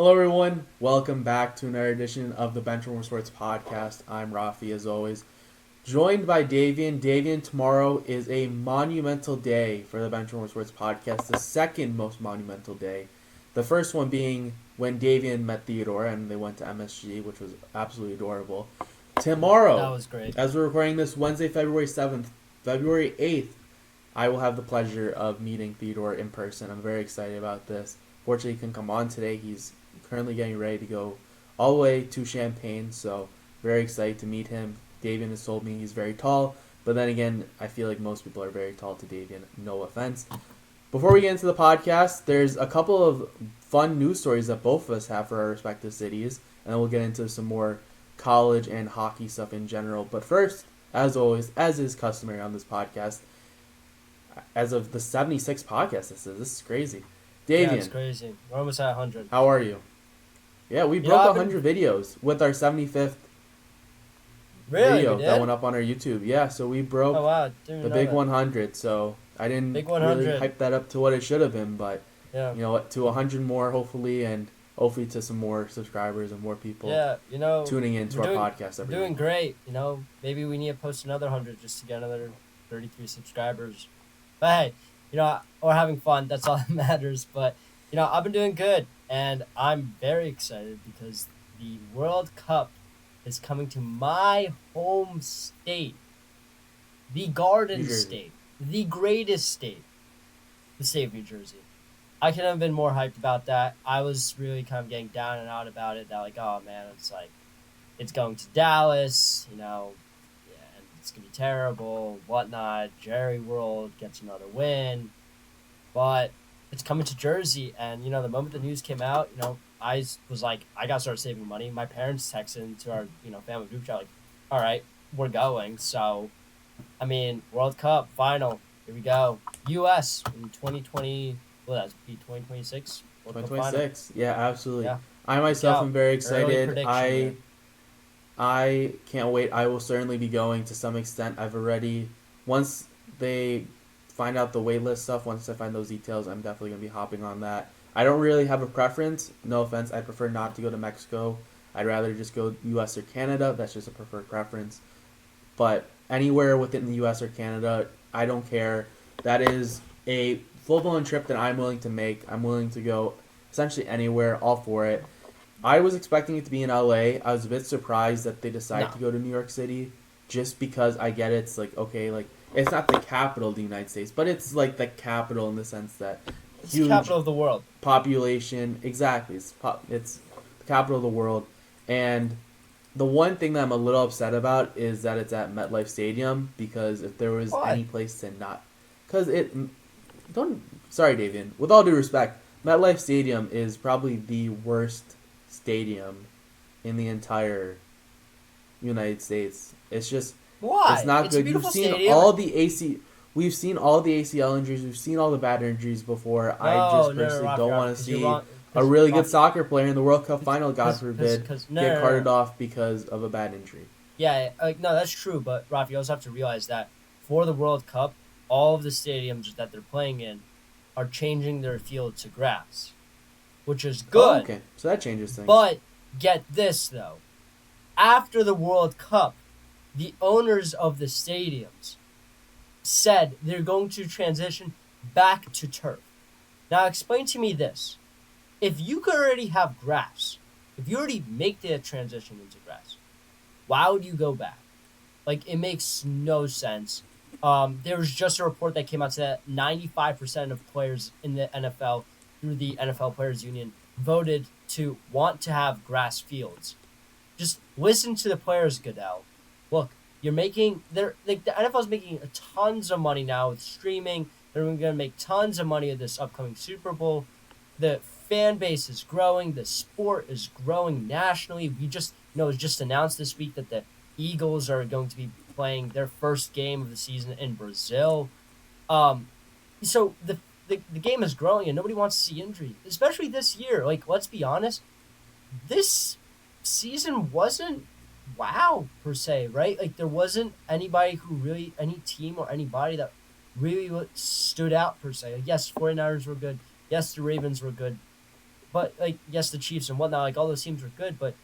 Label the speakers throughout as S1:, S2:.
S1: Hello, everyone. Welcome back to another edition of the Benchwarmer Sports podcast. I'm Raffi, as always, joined by Davian. Davian, tomorrow is a monumental day for the Benchwarmer Sports podcast, the second most monumental day. The first one being when Davian met Theodore and they went to MSG, which was absolutely adorable.
S2: That
S1: Tomorrow,
S2: was great.
S1: as we're recording this Wednesday, February 7th, February 8th, I will have the pleasure of meeting Theodore in person. I'm very excited about this. Fortunately, he can come on today. He's currently getting ready to go all the way to Champaign, so very excited to meet him. Davian has told me he's very tall, but then again, I feel like most people are very tall to Davian. No offense. Before we get into the podcast, there's a couple of fun news stories that both of us have for our respective cities, and then we'll get into some more college and hockey stuff in general. But first, as always, as is customary on this podcast, as of the 76th podcast, this is crazy.
S2: Yeah, it's
S1: Davian,
S2: crazy. We're almost at 100.
S1: how are you? Yeah, we
S2: You
S1: broke
S2: know,
S1: 100 videos with our 75th
S2: Really?
S1: video
S2: We
S1: that
S2: did?
S1: went up on our YouTube. Yeah, so we broke
S2: Oh, wow. Didn't
S1: the
S2: know
S1: big
S2: that.
S1: 100. So I didn't
S2: Big
S1: really
S2: 100.
S1: hype that up to what it should have been, but
S2: Yeah.
S1: you know what, to 100 more hopefully, and hopefully to some more subscribers and more people
S2: Yeah,
S1: tuning in to
S2: we're
S1: our
S2: doing,
S1: podcast
S2: we're
S1: every
S2: doing
S1: week.
S2: great. Maybe we need to post another 100 just to get another 33 subscribers. But hey, we're having fun. That's all that matters. But, I've been doing good. And I'm very excited because the World Cup is coming to my home state, the Garden
S1: New Jersey.
S2: State, the greatest state, the state of New Jersey. I couldn't have been more hyped about that. I was really kind of getting down and out about it. That like, oh man, it's going to Dallas, yeah, and it's gonna be terrible, whatnot. Jerry World gets another win, but it's coming to Jersey, and the moment the news came out, I was like, I gotta start saving money. My parents texted into our family group chat like, all right, we're going. So, I mean, World Cup final, here we go. U.S. in 2020. Will that be 2026? World Cup final.
S1: 2026. Yeah, absolutely.
S2: Yeah.
S1: I myself
S2: out.
S1: am very
S2: Early
S1: excited.
S2: prediction
S1: I
S2: here.
S1: I can't wait. I will certainly be going to some extent. I've already, once they find out the waitlist stuff, once I find those details, I'm definitely going to be hopping on that. I don't really have a preference. No offense. I prefer not to go to Mexico. I'd rather just go US or Canada. That's just a preferred preference. But anywhere within the US or Canada, I don't care. That is a full-blown trip that I'm willing to make. I'm willing to go essentially anywhere, all for it. I was expecting it to be in LA. I was a bit surprised that they decided
S2: No.
S1: to go to New York City just because I get it. It's like, okay, like, it's not the capital of the United States, but it's like the capital in the sense that
S2: It's the
S1: huge
S2: capital of the world.
S1: population. Exactly. It's the capital of the world. And the one thing that I'm a little upset about is that it's at MetLife Stadium, because if there was
S2: Why?
S1: any place to not. Because it. Don't. Sorry, Davian. With all due respect, MetLife Stadium is probably the worst stadium in the entire United States. It's just.
S2: Why?
S1: It's not
S2: It's a
S1: good. You've
S2: beautiful
S1: seen
S2: stadium.
S1: all the AC. We've seen all the ACL injuries. We've seen all the bad injuries before. I just personally
S2: Rafi,
S1: don't
S2: Rafi,
S1: want to
S2: 'cause you're
S1: see
S2: wrong-
S1: a
S2: 'cause
S1: really good
S2: Rafi,
S1: soccer player in the World Cup final, God
S2: 'cause-
S1: forbid,
S2: 'cause-
S1: get
S2: no.
S1: carted off because of a bad injury.
S2: Yeah, no, that's true. But Rafi, you also have to realize that for the World Cup, all of the stadiums that they're playing in are changing their field to grass, which is good.
S1: Oh, okay, so that changes things.
S2: But get this though, after the World Cup, the owners of the stadiums said they're going to transition back to turf. Now, explain to me this: if you could already have grass, if you already make the transition into grass, why would you go back? Like, it makes no sense. There was just a report that came out that 95% of players in the NFL through the NFL Players Union voted to want to have grass fields. Just listen to the players, Goodell. Look, the NFL's making tons of money now with streaming. They're going to make tons of money at this upcoming Super Bowl. The fan base is growing. The sport is growing nationally. It was just announced this week that the Eagles are going to be playing their first game of the season in Brazil. So the game is growing and nobody wants to see injuries, especially this year. Like, let's be honest, this season wasn't wow per se, right? Like, there wasn't any team or anybody that really stood out per se. Like, yes, 49ers were good. Yes, the Ravens were good. but like yes, the Chiefs and whatnot, like all those teams were good, but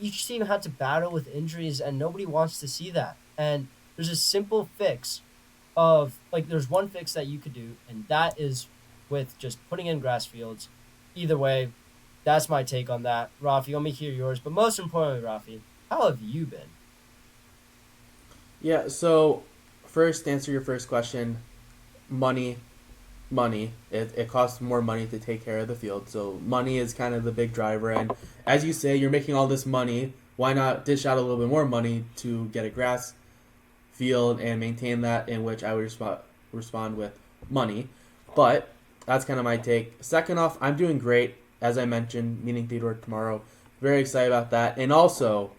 S2: each team had to battle with injuries, and nobody wants to see that. And there's a simple fix of like there's one fix that you could do, and that is with just putting in grass fields. Either way, that's my take on that. Raffi, let me hear yours. But most importantly, Raffi, how have you been?
S1: Yeah, so first, to answer your first question, money, money. It costs more money to take care of the field, so money is kind of the big driver. And as you say, you're making all this money. Why not dish out a little bit more money to get a grass field and maintain that? In which I would respond with money. But that's kind of my take. Second off, I'm doing great. As I mentioned, meeting Theodore tomorrow. Very excited about that. And also,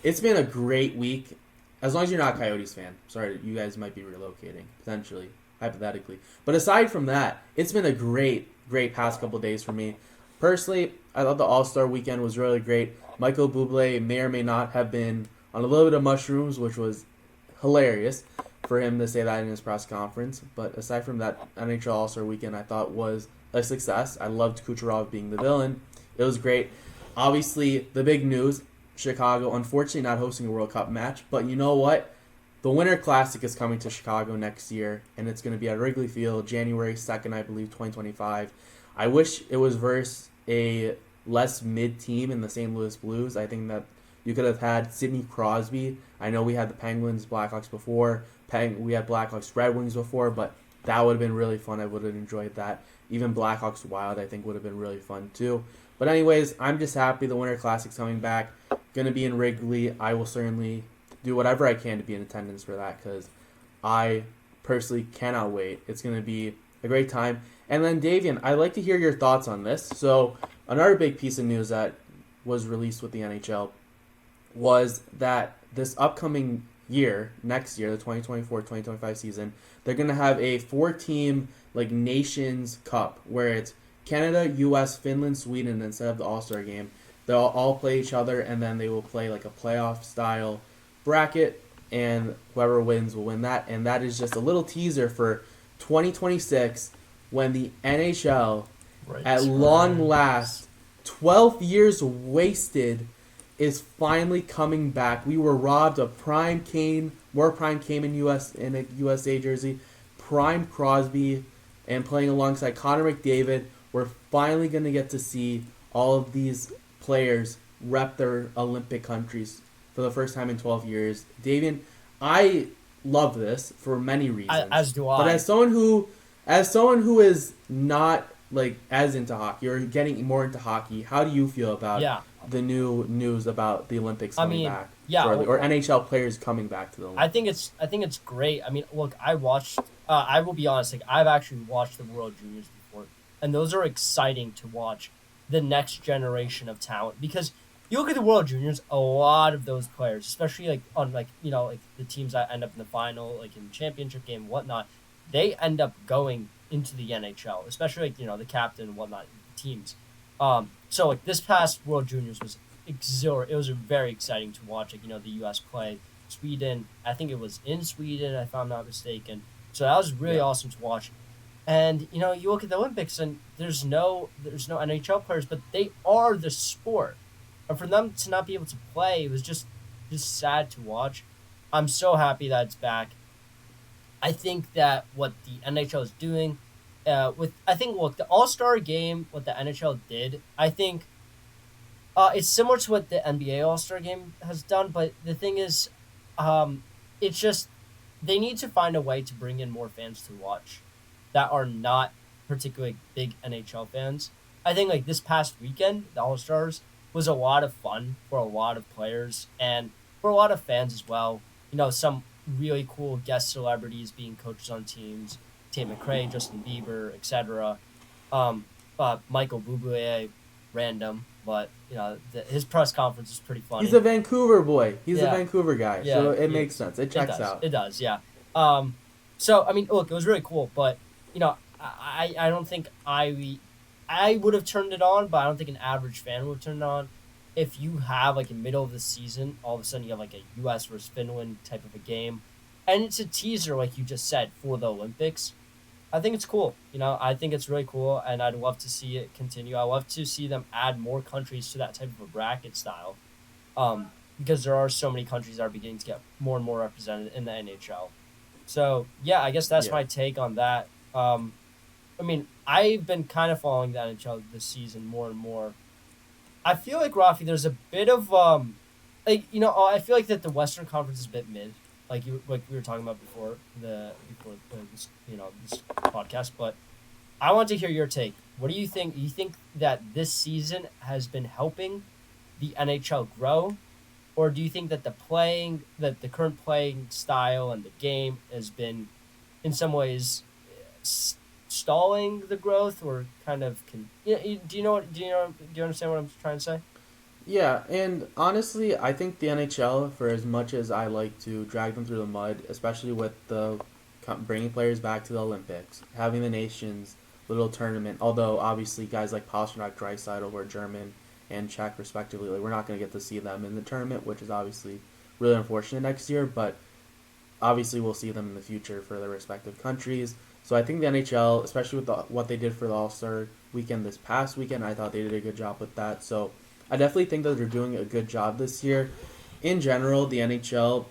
S1: it's been a great week. As long as you're not a Coyotes fan. Sorry, you guys might be relocating, potentially, hypothetically. But aside from that, it's been a great, great past couple days for me. Personally, I thought the All-Star weekend was really great. Michael Bublé may or may not have been on a little bit of mushrooms, which was hilarious for him to say that in his press conference. But aside from that, NHL All-Star weekend I thought was a success. I loved Kucherov being the villain. It was great. Obviously, the big news, Chicago unfortunately not hosting a World Cup match. But you know what? The Winter Classic is coming to Chicago next year, and it's going to be at Wrigley Field, January 2nd, I believe, 2025. I wish it was versus a less mid team in the St. Louis Blues. I think that you could have had Sidney Crosby. I know we had the Penguins, Blackhawks before. We had Blackhawks, Red Wings before, but that would have been really fun. I would have enjoyed that. Even Blackhawks Wild, I think, would have been really fun too. But anyways, I'm just happy the Winter Classic's coming back. Going to be in Wrigley. I will certainly do whatever I can to be in attendance for that because I personally cannot wait. It's going to be a great time. And then, Davian, I'd like to hear your thoughts on this. So, another big piece of news that was released with the NHL was that this upcoming year, next year, the 2024-2025 season, they're going to have a 4-team like Nations Cup where it's Canada, US, Finland, Sweden instead of the All-Star game. They'll all play each other and then they will play like a playoff style bracket and whoever wins will win that. And that is just a little teaser for 2026 when the NHL at long last 12 years wasted is finally coming back. We were robbed of Prime Kane, more Prime Kane in a USA jersey, Prime Crosby, and playing alongside Connor McDavid. We're finally going to get to see all of these players rep their Olympic countries for the first time in 12 years. Davian, I love this for many reasons.
S2: As do I.
S1: But as someone who is not like as into hockey or getting more into hockey, how do you feel about the new news about the Olympics coming back? Shortly, or NHL players coming back to the Olympics?
S2: I think it's great. I mean, look, I watched. I will be honest. Like, I've actually watched the World Juniors before, and those are exciting to watch. The next generation of talent, because you look at the World Juniors, a lot of those players, especially like on like like the teams that end up in the final, like in the championship game and whatnot, they end up going into the NHL, especially like the captain and whatnot teams. So like this past World Juniors was exhilarating. It was very exciting to watch. Like the U.S. play Sweden. I think it was in Sweden, if I'm not mistaken. So that was really awesome to watch. And you look at the Olympics and there's no NHL players, but they are the sport. And for them to not be able to play, it was just sad to watch. I'm so happy that it's back. I think that what the NHL is doing, look, the All-Star game, what the NHL did, I think it's similar to what the NBA All-Star game has done, but the thing is, it's just they need to find a way to bring in more fans to watch that are not particularly big NHL fans. I think like this past weekend, the All-Stars was a lot of fun for a lot of players and for a lot of fans as well. Some really cool guest celebrities being coaches on teams, Tate McRae, Justin Bieber, etc. Michael Bublé, random, but his press conference is pretty funny.
S1: He's a Vancouver boy. He's a Vancouver guy, so it makes sense. It checks out.
S2: It does, yeah. So I mean, look, it was really cool, but I don't think I would have turned it on, but I don't think an average fan would have turned it on. If you have like a middle of the season, all of a sudden you have like a U.S. versus Finland type of a game, and it's a teaser, like you just said, for the Olympics. I think it's cool. I think it's really cool, and I'd love to see it continue. I love to see them add more countries to that type of a bracket style, because there are so many countries that are beginning to get more and more represented in the NHL. So yeah, I guess that's
S1: Yeah.
S2: my take on that. I mean, I've been kind of following the NHL this season more and more. I feel like Raffi, there's a bit of I feel like that the Western Conference is a bit mid, like we were talking about before this this podcast. But I want to hear your take. What do you think? Do you think that this season has been helping the NHL grow, or do you think that the current playing style and the game has been in some ways stalling the growth, or kind of do you understand what I'm trying to say?
S1: Yeah, and honestly, I think the NHL, for as much as I like to drag them through the mud, especially with the bringing players back to the Olympics, having the nations little tournament. Although obviously guys like Pasternak, Draisaitl were German and Czech respectively, like we're not going to get to see them in the tournament, which is obviously really unfortunate next year. But obviously we'll see them in the future for their respective countries. So I think the NHL, especially with what they did for the All Star weekend this past weekend, I thought they did a good job with that. So I definitely think that they're doing a good job this year. In general, the NHL,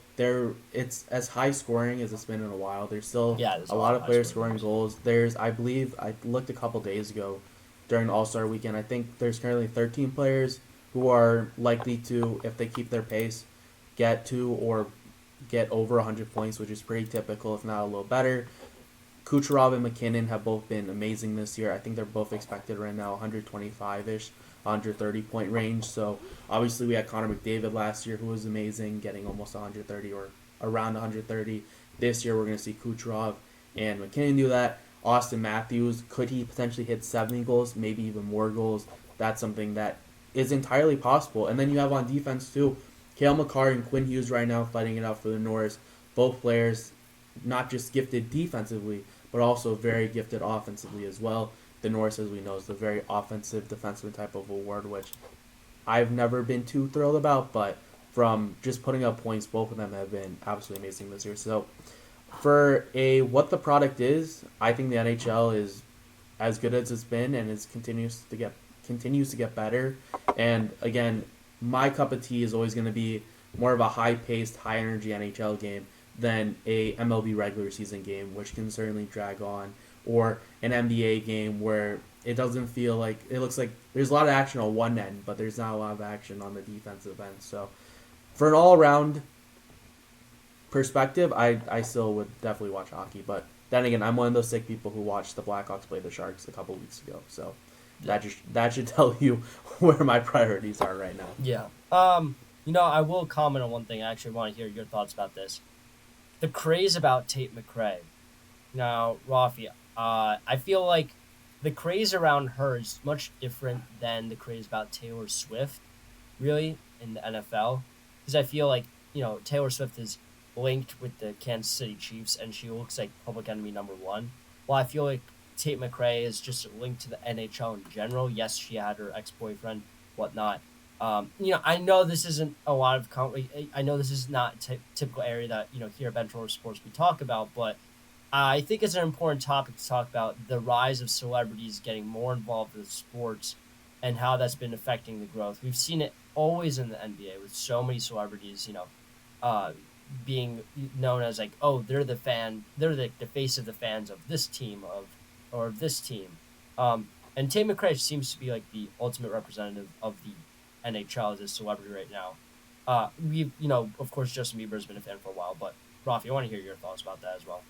S1: it's as high scoring as it's been in a while. There's still
S2: Yeah, there's
S1: a
S2: a
S1: lot
S2: lot of
S1: of
S2: high
S1: players
S2: scoring
S1: scoring
S2: goals.
S1: goals. There's, I believe, I looked a couple days ago during the All Star weekend. I think there's currently 13 players who are likely to, if they keep their pace, get to or get over 100 points, which is pretty typical, if not a little better. Kucherov and McKinnon have both been amazing this year. I think they're both expected right now 125-ish, 130-point range. So obviously we had Connor McDavid last year, who was amazing, getting almost 130 or around 130. This year we're going to see Kucherov and McKinnon do that. Austin Matthews, could he potentially hit 70 goals, maybe even more goals? That's something that is entirely possible. And then you have on defense too, Cale Makar and Quinn Hughes right now fighting it out for the Norris. Both players not just gifted defensively, but also very gifted offensively as well. The Norris, as we know, is the very offensive defenseman type of award, which I've never been too thrilled about, but from just putting up points, both of them have been absolutely amazing this year. So for a what the product is, I think the NHL is as good as it's been and is continues to get better. And again, my cup of tea is always going to be more of a high paced, high energy NHL game than a MLB regular season game, which can certainly drag on, or an NBA game where it doesn't feel like it looks like there's a lot of action on one end, but there's not a lot of action on the defensive end. So for an all around perspective, I still would definitely watch hockey. But then again, I'm one of those sick people who watched the Blackhawks play the Sharks a couple weeks ago. So that should tell you where my priorities are right now.
S2: Yeah. I will comment on one thing. I actually want to hear your thoughts about this. The craze about Tate McRae. Now, Rafi, I feel like the craze around her is much different than the craze about Taylor Swift, really, in the NFL. Because I feel like, Taylor Swift is linked with the Kansas City Chiefs, and she looks like public enemy number one. While I feel like Tate McRae is just linked to the NHL in general. Yes, she had her ex-boyfriend, whatnot. I know this isn't a lot of. I know this is not typical area that here at Benchwarmer Sports we talk about, but I think it's an important topic to talk about the rise of celebrities getting more involved with sports and how that's been affecting the growth. We've seen it always in the NBA with so many celebrities, uh, being known as like, oh, they're the face of the fans of this team or of this team. And Tate McRae seems to be like the ultimate representative of the NHL as a celebrity right now. Of course, Justin Bieber has been a fan for a while, but Rafi, I want to hear your thoughts about that as well.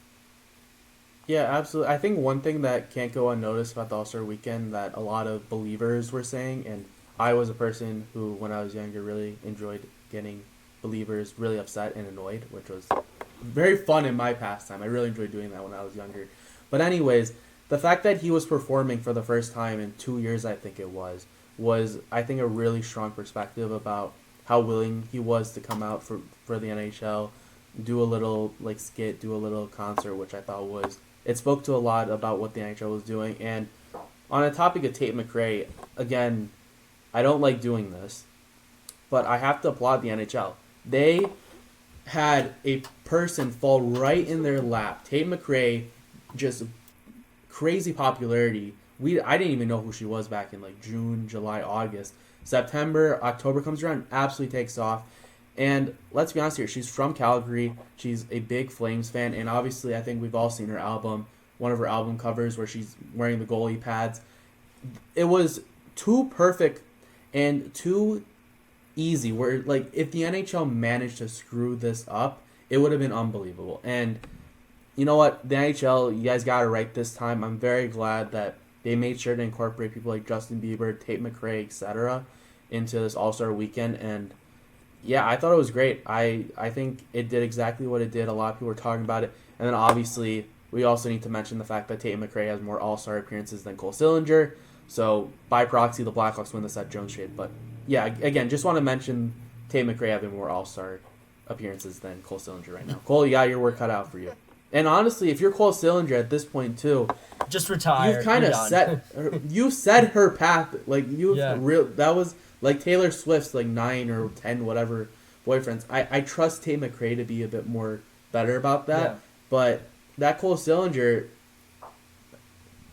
S1: Yeah, absolutely. I think one thing that can't go unnoticed about the All Star Weekend that a lot of believers were saying, and I was a person who, when I was younger, really enjoyed getting believers really upset and annoyed, which was very fun in my pastime. I really enjoyed doing that when I was younger. But anyways, the fact that he was performing for the first time in 2 years, I think it was I think a really strong perspective about how willing he was to come out for the NHL, do a little like skit, do a little concert, which I thought was it spoke to a lot about what the NHL was doing. And on a topic of Tate McRae, again, I don't like doing this, but I have to applaud the NHL. They had a person fall right in their lap. Tate McRae just crazy popularity. I didn't even know who she was back in like June, July, August. September, October comes around, absolutely takes off. And let's be honest here, she's from Calgary. She's a big Flames fan, and obviously I think we've all seen her album, one of her album covers where she's wearing the goalie pads. It was too perfect and too easy where like if the NHL managed to screw this up, it would have been unbelievable. And you know what? The NHL, you guys got it right this time. I'm very glad that they made sure to incorporate people like Justin Bieber, Tate McRae, etc. into this All-Star weekend. And yeah, I thought it was great. I think it did exactly what it did. A lot of people were talking about it. And then obviously, we also need to mention the fact that Tate McRae has more All-Star appearances than Cole Sillinger. So, by proxy, the Blackhawks win the Seth Jones trade. But yeah, again, just want to mention Tate McRae having more All-Star appearances than Cole Sillinger right now. Cole, you got your work cut out for you. And honestly, if you're Cole Sillinger at this point too,
S2: just retire.
S1: You've kind of set her path. Like that was like Taylor Swift's like 9 or 10 whatever boyfriends. I trust Tate McRae to be a bit more better about that.
S2: Yeah.
S1: But that Cole Sillinger,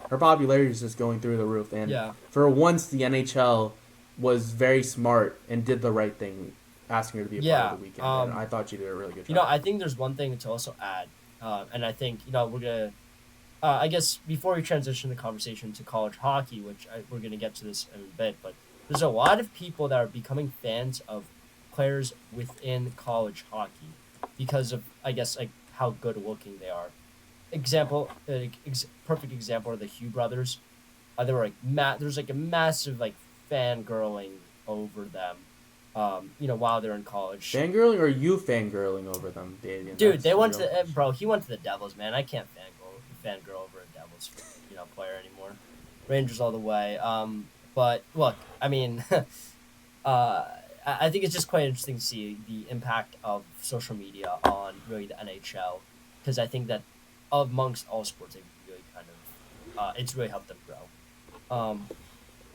S1: her popularity is just going through the roof. And for once, the NHL was very smart and did the right thing, asking her to be a part of the weekend. And I thought she did a really good job.
S2: I think there's one thing to also add. And I think, we're going to, I guess before we transition the conversation to college hockey, which we're going to get to this in a bit, but there's a lot of people that are becoming fans of players within college hockey because of, I guess, like how good looking they are. Perfect example are the Hugh brothers. They were like, there's like a massive like fangirling over them. While they're in college.
S1: Fangirling or you fangirling over them, Davian?
S2: Dude, they went to he went to the Devils, man. I can't fangirl over a Devils, player anymore. Rangers all the way. But look, I mean, I think it's just quite interesting to see the impact of social media on really the NHL, because I think that amongst all sports, it really kind of it's really helped them grow.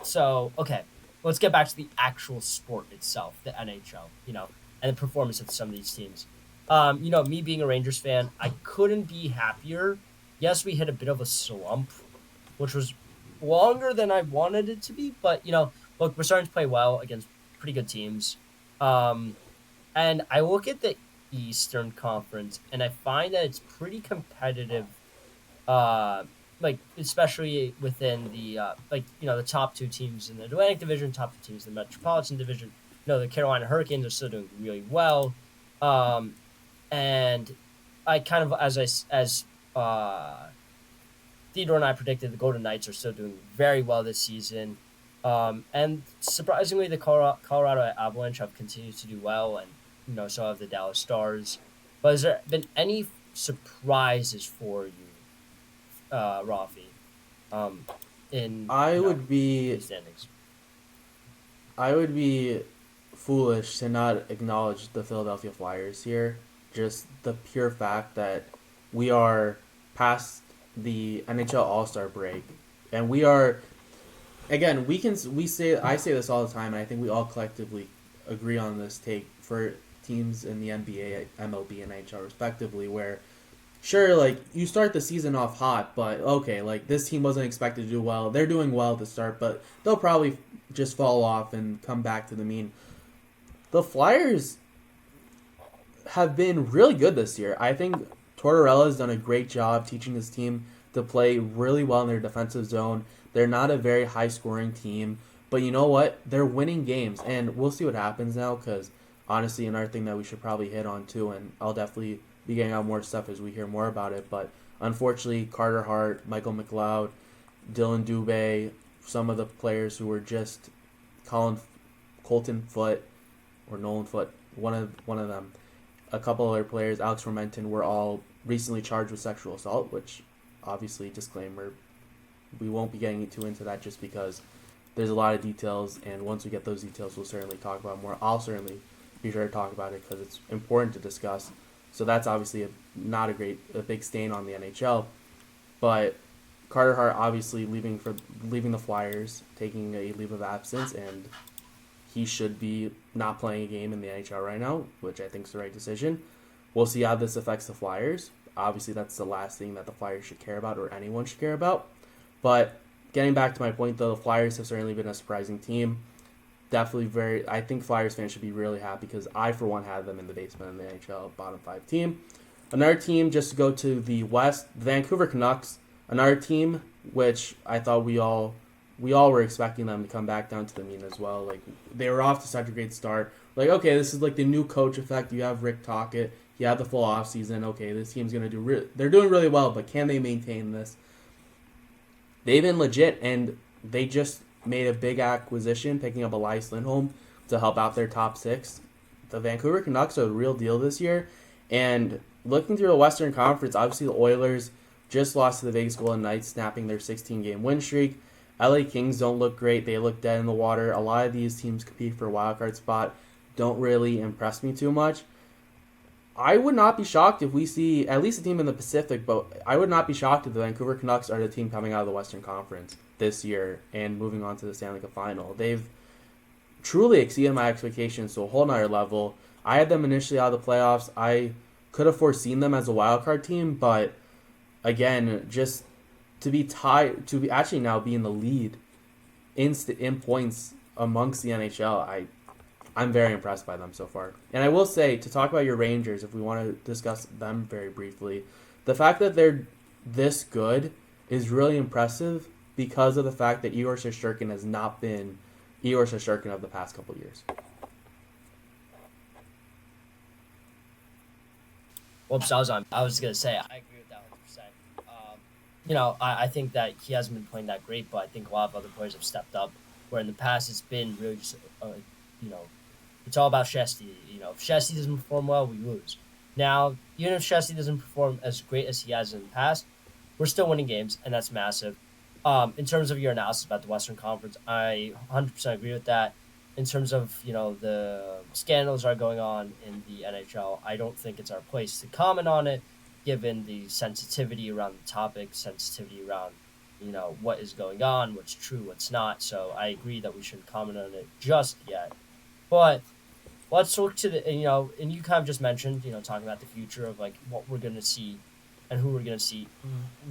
S2: So okay. Let's get back to the actual sport itself, the NHL, and the performance of some of these teams. Me being a Rangers fan, I couldn't be happier. Yes, we hit a bit of a slump, which was longer than I wanted it to be, but, look, we're starting to play well against pretty good teams. And I look at the Eastern Conference, and I find that it's pretty competitive, especially within the the top two teams in the Atlantic Division, top two teams in the Metropolitan Division. The Carolina Hurricanes are still doing really well, and I kind of as Theodore and I predicted, the Golden Knights are still doing very well this season, and surprisingly, the Colorado Avalanche have continued to do well, and so have the Dallas Stars. But has there been any surprises for you, Raffi,
S1: I would be
S2: standings?
S1: I would be foolish to not acknowledge the Philadelphia Flyers here. Just the pure fact that we are past the NHL All-Star break, and we are again. I say this all the time, and I think we all collectively agree on this take for teams in the NBA, MLB, and NHL respectively, where sure, like, you start the season off hot, but okay, like, this team wasn't expected to do well. They're doing well to start, but they'll probably just fall off and come back to the mean. The Flyers have been really good this year. I think Tortorella's done a great job teaching his team to play really well in their defensive zone. They're not a very high-scoring team, but you know what? They're winning games, and we'll see what happens now, because honestly, another thing that we should probably hit on, too, and I'll definitely be getting out more stuff as we hear more about it, but unfortunately, Carter Hart, Michael McLeod, Dylan Dubé, some of the players who were just Colton Foote or Nolan Foote, one of them, a couple other players, Alex Fermenton, were all recently charged with sexual assault, which obviously, disclaimer, we won't be getting too into that just because there's a lot of details, and once we get those details, we'll certainly talk about more. I'll certainly be sure to talk about it because it's important to discuss. So that's obviously not a big stain on the NHL. But Carter Hart obviously leaving the Flyers, taking a leave of absence, and he should be not playing a game in the NHL right now, which I think is the right decision. We'll see how this affects the Flyers. Obviously, that's the last thing that the Flyers should care about or anyone should care about. But getting back to my point, though, the Flyers have certainly been a surprising team. Definitely very. I think Flyers fans should be really happy because I, for one, had them in the basement of the NHL bottom five team. Another team, just to go to the West, the Vancouver Canucks. Another team which I thought we all were expecting them to come back down to the mean as well. Like they were off to such a great start. Like okay, this is like the new coach effect. You have Rick Tocchet. You have the full off season. Okay, this team's gonna do. They're doing really well, but can they maintain this? They've been legit, and they just made a big acquisition, picking up Elias Lindholm to help out their top six. The Vancouver Canucks are the real deal this year, and looking through the Western Conference, obviously the Oilers just lost to the Vegas Golden Knights, snapping their 16-game win streak. LA Kings don't look great. They look dead in the water. A lot of these teams compete for a wildcard spot. Don't really impress me too much. I would not be shocked if we see at least a team in the Pacific, but I would not be shocked if the Vancouver Canucks are the team coming out of the Western Conference this year and moving on to the Stanley Cup Final. They've truly exceeded my expectations to a whole nother level. I had them initially out of the playoffs. I could have foreseen them as a wild card team, but again, just to be tied, to be actually now be in the lead in points amongst the NHL, I'm very impressed by them so far. And I will say, to talk about your Rangers, if we want to discuss them very briefly, the fact that they're this good is really impressive because of the fact that Igor Shesterkin has not been Igor Shesterkin of the past couple of years.
S2: Whoops, I was gonna say I agree with that 100%. I think that he hasn't been playing that great, but I think a lot of other players have stepped up. Where in the past it's been really just, you know, it's all about Shesty. If Shesty doesn't perform well, we lose. Now, even if Shesty doesn't perform as great as he has in the past, we're still winning games, and that's massive. In terms of your analysis about the Western Conference, I 100% agree with that. In terms of the scandals are going on in the NHL, I don't think it's our place to comment on it, given the sensitivity around the topic, sensitivity around what is going on, what's true, what's not. So I agree that we shouldn't comment on it just yet. But let's look to and you kind of just mentioned, talking about the future of like what we're gonna see and who we're gonna see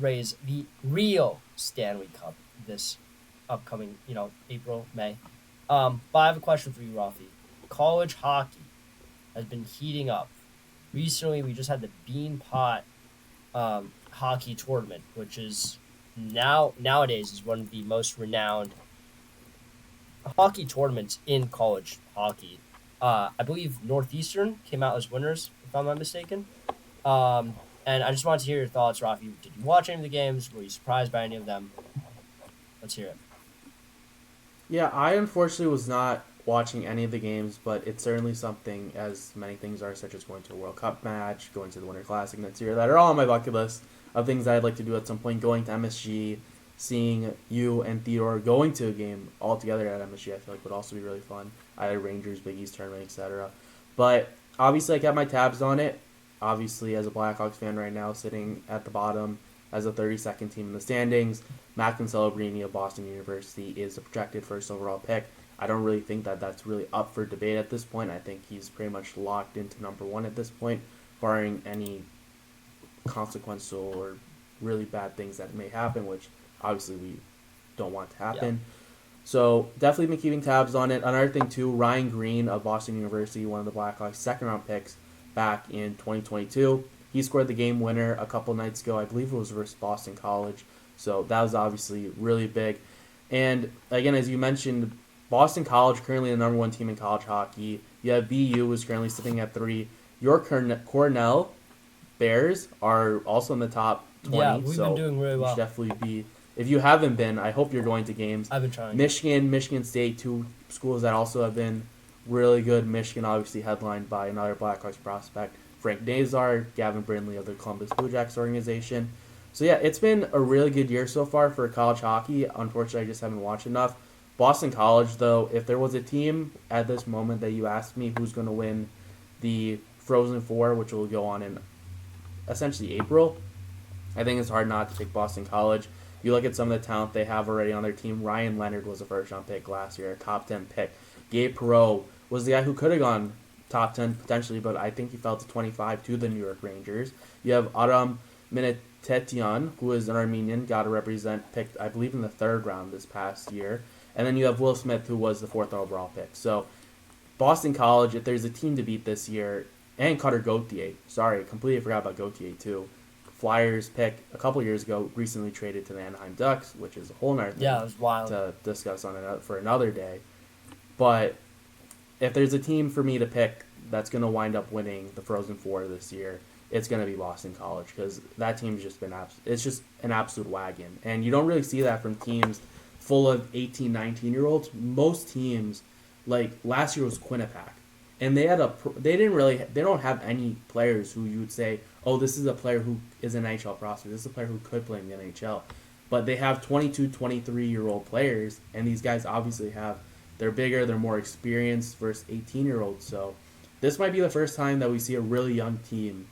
S2: raise the real Stanley Cup this upcoming, April, May. But I have a question for you, Raffi. College hockey has been heating up. Recently, we just had the Bean Pot hockey tournament, which is nowadays is one of the most renowned hockey tournaments in college hockey. I believe Northeastern came out as winners, if I'm not mistaken. And I just wanted to hear your thoughts, Raffi. Did you watch any of the games? Were you surprised by any of them? Let's hear it.
S1: Yeah, I unfortunately was not watching any of the games, but it's certainly something, as many things are, such as going to a World Cup match, going to the Winter Classic next year, that are all on my bucket list of things I'd like to do at some point. Going to MSG, seeing you and Theodore going to a game all together at MSG, I feel like would also be really fun. I had Rangers, Big East tournament, etc. But obviously, I kept my tabs on it. Obviously, as a Blackhawks fan right now, sitting at the bottom as a 32nd team in the standings, Macklin Celebrini of Boston University is the projected first overall pick. I don't really think that that's really up for debate at this point. I think he's pretty much locked into number one at this point, barring any consequential or really bad things that may happen, which obviously we don't want to happen. Yeah. So definitely been keeping tabs on it. Another thing too, Ryan Green of Boston University, one of the Blackhawks' second-round picks back in 2022. He scored the game winner a couple nights ago. I believe it was versus Boston College. So that was obviously really big. And again, as you mentioned, Boston College currently the number one team in college hockey. You have BU, who's currently sitting at 3. Your Cornell Bears are also in the top 20.
S2: Yeah, we've been doing really well.
S1: You should definitely be. If you haven't been, I hope you're going to games.
S2: I've been trying.
S1: Michigan State, two schools that also have been really good. Michigan obviously headlined by another Blackhawks prospect, Frank Nazar, Gavin Brindley of the Columbus Blue Jackets organization. So yeah, it's been a really good year so far for college hockey. Unfortunately, I just haven't watched enough. Boston College, though, if there was a team at this moment that you asked me who's going to win the Frozen Four, which will go on in essentially April, I think it's hard not to pick Boston College. You look at some of the talent they have already on their team. Ryan Leonard was a first-round pick last year, a top 10 pick. Gabe Perreault was the guy who could have gone top 10 potentially, but I think he fell to 25 to the New York Rangers. You have Adam Tetian, who is an Armenian, got to represent, picked, I believe, in the third round this past year. And then you have Will Smith, who was the fourth overall pick. So Boston College, if there's a team to beat this year, and Cutter Gauthier, sorry, completely forgot about Gauthier too. Flyers pick a couple years ago, recently traded to the Anaheim Ducks, which is a whole nother thing
S2: Yeah, it was wild.
S1: to discuss for another day. But if there's a team for me to pick that's going to wind up winning the Frozen Four this year, it's going to be Boston College, because that team's just been it's just an absolute wagon. And you don't really see that from teams full of 18, 19-year-olds. Most teams, like last year was Quinnipiac, and they don't have any players who you would say, oh, this is a player who is an NHL prospect. This is a player who could play in the NHL. But they have 22, 23-year-old players, and these guys obviously they're bigger, they're more experienced versus 18-year-olds. So this might be the first time that we see a really young team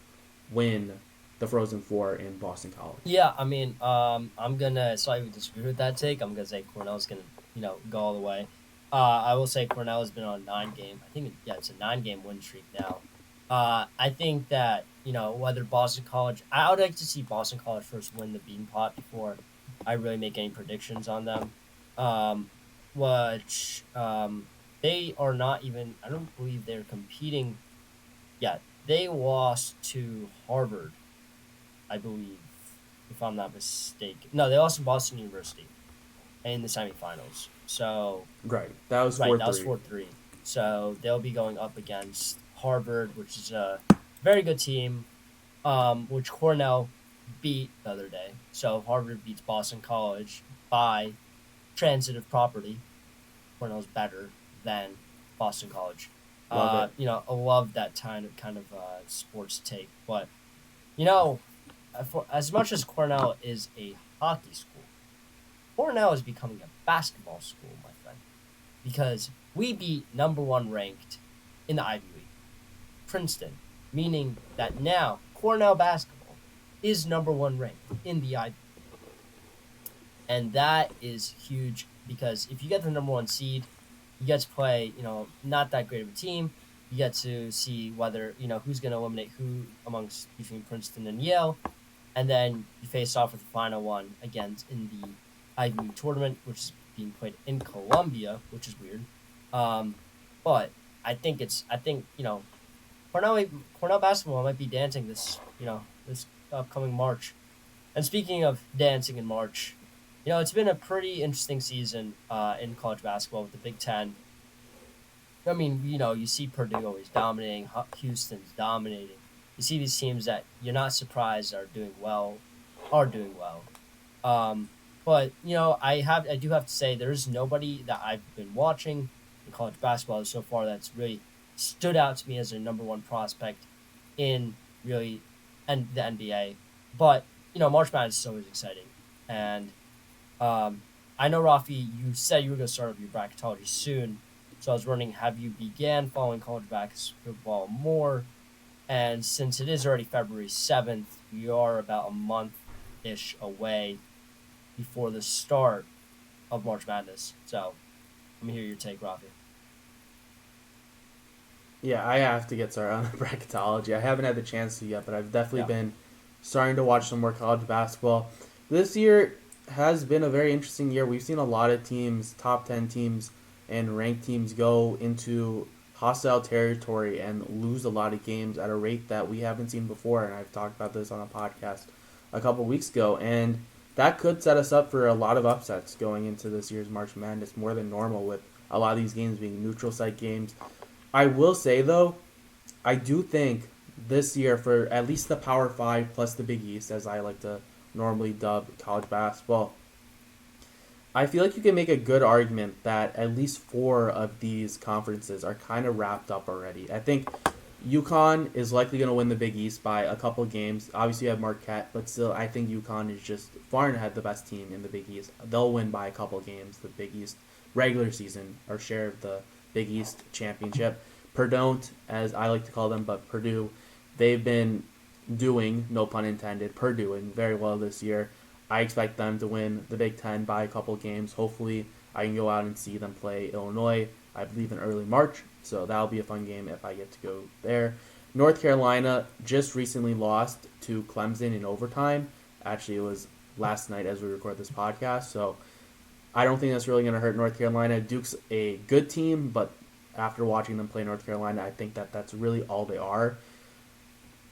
S1: win the Frozen Four in Boston College.
S2: Yeah, I mean, I'm gonna slightly disagree with that take. I'm gonna say Cornell's gonna, go all the way. I will say Cornell has been on a 9-game. I think it's a 9-game win streak now. I think that whether Boston College, I would like to see Boston College first win the Bean Pot before I really make any predictions on them. They are not even. I don't believe they're competing yet. They lost to Harvard, I believe, if I'm not mistaken. No, they lost to Boston University in the semifinals. So
S1: Right, that was 4-3.
S2: That was 4-3. So they'll be going up against Harvard, which is a very good team, which Cornell beat the other day. So Harvard beats Boston College by transitive property. Cornell's better than Boston College.
S1: Love it.
S2: I love that kind of sports take. But, as much as Cornell is a hockey school, Cornell is becoming a basketball school, my friend. Because we beat number 1 ranked in the Ivy League, Princeton, meaning that now Cornell basketball is number 1 ranked in the Ivy League. And that is huge, because if you get the number 1 seed, you get to play, not that great of a team. You get to see whether, who's going to eliminate who between Princeton and Yale. And then you face off with the final one against in the Ivy League tournament, which is being played in Columbia, which is weird. But I think Cornell basketball might be dancing this upcoming March. And speaking of dancing in March, it's been a pretty interesting season in college basketball with the Big Ten. I mean, you see Purdue always dominating, Houston's dominating. You see these teams that you're not surprised are doing well. But I do have to say there's nobody that I've been watching in college basketball so far that's really stood out to me as a number 1 prospect in really the NBA. But March Madness is always exciting, and I know, Raffi, you said you were going to start up your bracketology soon, so I was wondering, have you began following college basketball more? And since it is already February 7th, we are about a month-ish away before the start of March Madness. So, let me hear your take, Raffi.
S1: Yeah, I have to get started on the bracketology. I haven't had the chance to yet, but I've definitely been starting to watch some more college basketball. This year has been a very interesting year. We've seen a lot of teams, top 10 teams and ranked teams, go into hostile territory and lose a lot of games at a rate that we haven't seen before. And I've talked about this on a podcast a couple weeks ago. And that could set us up for a lot of upsets going into this year's March Madness, more than normal, with a lot of these games being neutral site games. I will say, though, I do think this year, for at least the Power 5 plus the Big East, as I like to normally dub college basketball, I feel like you can make a good argument that at least 4 of these conferences are kind of wrapped up already. I think UConn is likely going to win the Big East by a couple games. Obviously, you have Marquette, but still, I think UConn is just far and ahead the best team in the Big East. They'll win by a couple games the Big East regular season, or share of the Big East championship. Purdue, as I like to call them, but Purdue, they've been doing, no pun intended, Purdue very well this year. I expect them to win the Big Ten by a couple games. Hopefully, I can go out and see them play Illinois, I believe, in early March. So that'll be a fun game if I get to go there. North Carolina just recently lost to Clemson in overtime Actually, it was last night as we record this podcast. So I don't think that's really going to hurt North Carolina. Duke's a good team, but after watching them play North Carolina, I think that that's really all they are.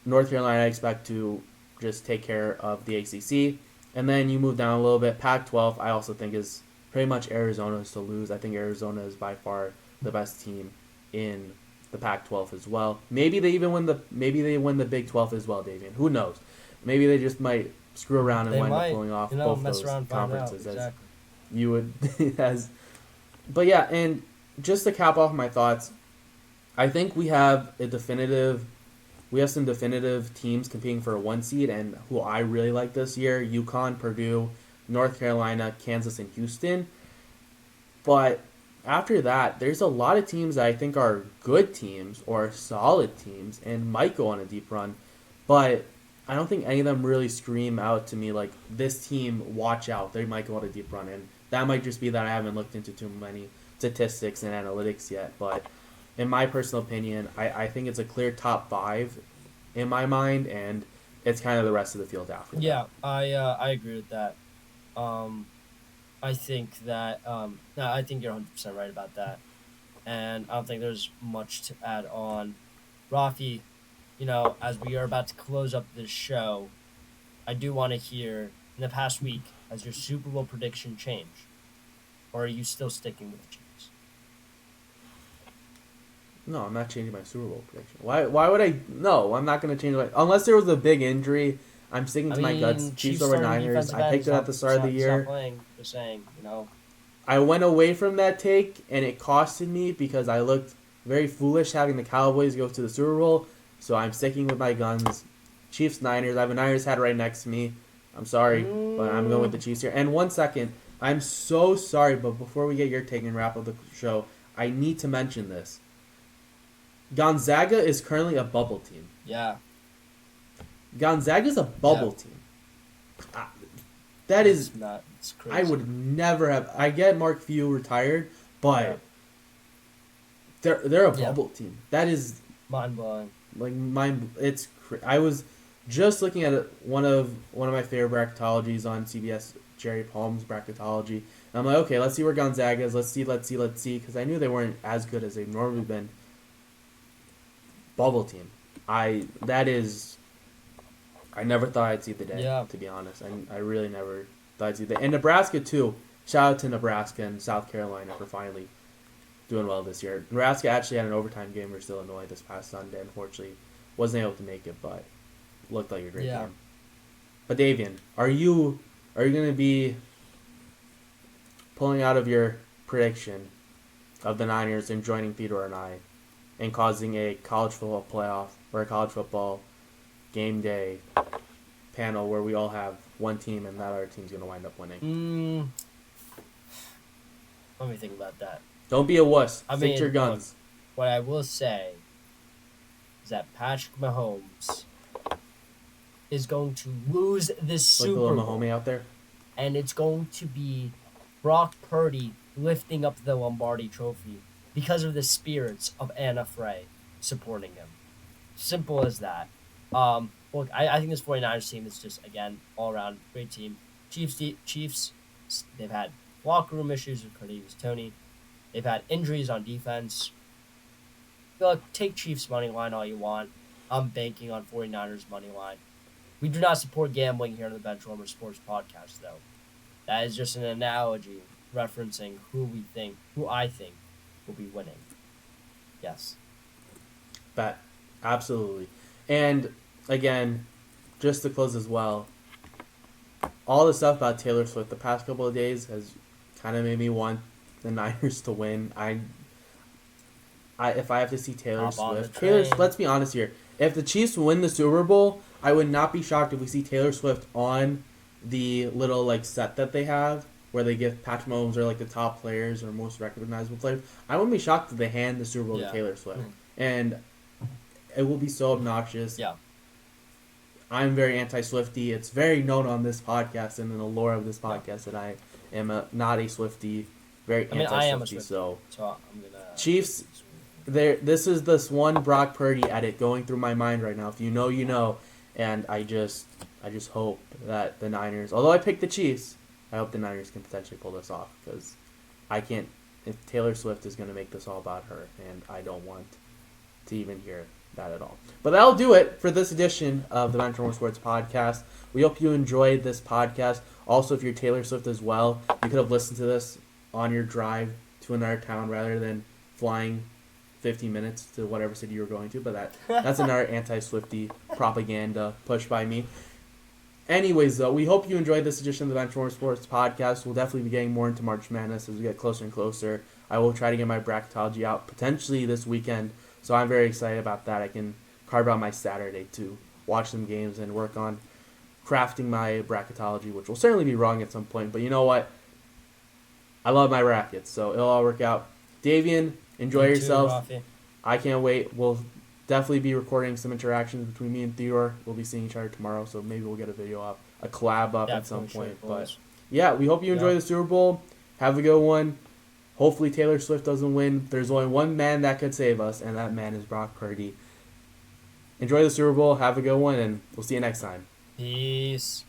S1: North Carolina, I expect to just take care of the ACC. And then you move down a little bit. Pac-12, I also think is pretty much Arizona's to lose. I think Arizona is by far the best team in the Pac-12 as well. Maybe they win the Big 12 as well, Davian. Who knows? Maybe they just might screw around and wind up pulling off both those conferences as you would as. But yeah, and just to cap off my thoughts, I think we have some definitive teams competing for a 1 seed, and who I really like this year: UConn, Purdue, North Carolina, Kansas, and Houston. But after that, there's a lot of teams that I think are good teams or solid teams and might go on a deep run, but I don't think any of them really scream out to me like, this team, watch out, they might go on a deep run. And that might just be that I haven't looked into too many statistics and analytics yet. But in my personal opinion, I think it's a clear top 5 in my mind, and it's kind of the rest of the field after that.
S2: Yeah, I agree with that. I think that no, I think you're 100% right about that, and I don't think there's much to add on. Raffi, as we are about to close up this show, I do want to hear, in the past week, has your Super Bowl prediction changed, or are you still sticking with the Chiefs?
S1: No, I'm not changing my Super Bowl prediction. Why would I? No, I'm not going to change it. Unless there was a big injury, I'm sticking to my guts. Chiefs over Niners. I picked it at the start of the year.
S2: Just saying,
S1: I went away from that take, and it costed me because I looked very foolish having the Cowboys go to the Super Bowl. So I'm sticking with my guns. Chiefs, Niners. I have a Niners hat right next to me. I'm sorry, but I'm going with the Chiefs here. And 1 second, I'm so sorry, but before we get your take and wrap up the show, I need to mention this. Gonzaga is currently a bubble team.
S2: Yeah.
S1: Gonzaga's a bubble team. That is
S2: not. It's crazy.
S1: I would never have. I get Mark Few retired, but they're a bubble team. That is
S2: mind blowing.
S1: It's. I was just looking at one of my favorite bracketologies on CBS, Jerry Palm's bracketology, and I'm like, okay, let's see where Gonzaga is. Let's see, because I knew they weren't as good as they've normally been. Bubble team. I never thought I'd see the day, to be honest. I really never thought I'd see the day. And Nebraska, too. Shout out to Nebraska and South Carolina for finally doing well this year. Nebraska actually had an overtime game versus Illinois this past Sunday. Unfortunately, wasn't able to make it, but looked like a great game. But Davian, are you going to be pulling out of your prediction of the Niners and joining Theodore and I and causing a college football playoff or a college football game day panel where we all have one team and that other team's going to wind up winning?
S2: Let me think about that.
S1: Don't be a wuss. Stick to your guns.
S2: Look, what I will say is that Patrick Mahomes is going to lose this Super Bowl.
S1: Like the little Mahomes out there?
S2: And it's going to be Brock Purdy lifting up the Lombardi Trophy because of the spirits of Anna Frey supporting him. Simple as that. Look, I think this 49ers team is just, again, all-around great team. Chiefs, they've had locker room issues with Kadarius Toney. They've had injuries on defense. Look, take Chiefs money line all you want. I'm banking on 49ers money line. We do not support gambling here on the Benchwarmer Sports podcast, though. That is just an analogy referencing who I think will be winning. Yes.
S1: Bet. Absolutely. And, again, just to close as well, all the stuff about Taylor Swift the past couple of days has kind of made me want the Niners to win. If I have to see Taylor Swift, let's be honest here. If the Chiefs win the Super Bowl, I would not be shocked if we see Taylor Swift on the little set that they have where they give Patrick Mahomes or the top players or most recognizable players. I wouldn't be shocked if they hand the Super Bowl to Taylor Swift. And it will be so obnoxious.
S2: Yeah.
S1: I'm very anti-Swiftie. It's very known on this podcast and in the lore of this podcast that I am not a Swiftie. Very anti-Swiftie.
S2: I am a Swiftie.
S1: So
S2: I'm gonna
S1: Chiefs. This is this one Brock Purdy edit going through my mind right now. If you know, you know. And I I just hope that the Niners, although I picked the Chiefs, I hope the Niners can potentially pull this off because I can't. If Taylor Swift is going to make this all about her, and I don't want to even hear that at all. But that'll do it for this edition of the Benchwarmer Sports podcast. We hope you enjoyed this podcast. Also, if you're Taylor Swift as well, you could have listened to this on your drive to another town rather than flying 50 minutes to whatever city you're going to. But that's another anti-Swiftie propaganda push by me. Anyways, though, we hope you enjoyed this edition of the Benchwarmer Sports podcast. We'll definitely be getting more into March Madness as we get closer and closer. I will try to get my bracketology out potentially this weekend, so I'm very excited about that. I can carve out my Saturday to watch some games and work on crafting my bracketology, which will certainly be wrong at some point. But you know what? I love my brackets, so it'll all work out. Davian, enjoy yourself.
S2: Raffi.
S1: I can't wait. We'll definitely be recording some interactions between me and Theodore. We'll be seeing each other tomorrow, so maybe we'll get a video up, a collab up at some point. But yeah, we hope you enjoy the Super Bowl. Have a good one. Hopefully Taylor Swift doesn't win. There's only one man that could save us, and that man is Brock Purdy. Enjoy the Super Bowl. Have a good one, and we'll see you next time.
S2: Peace.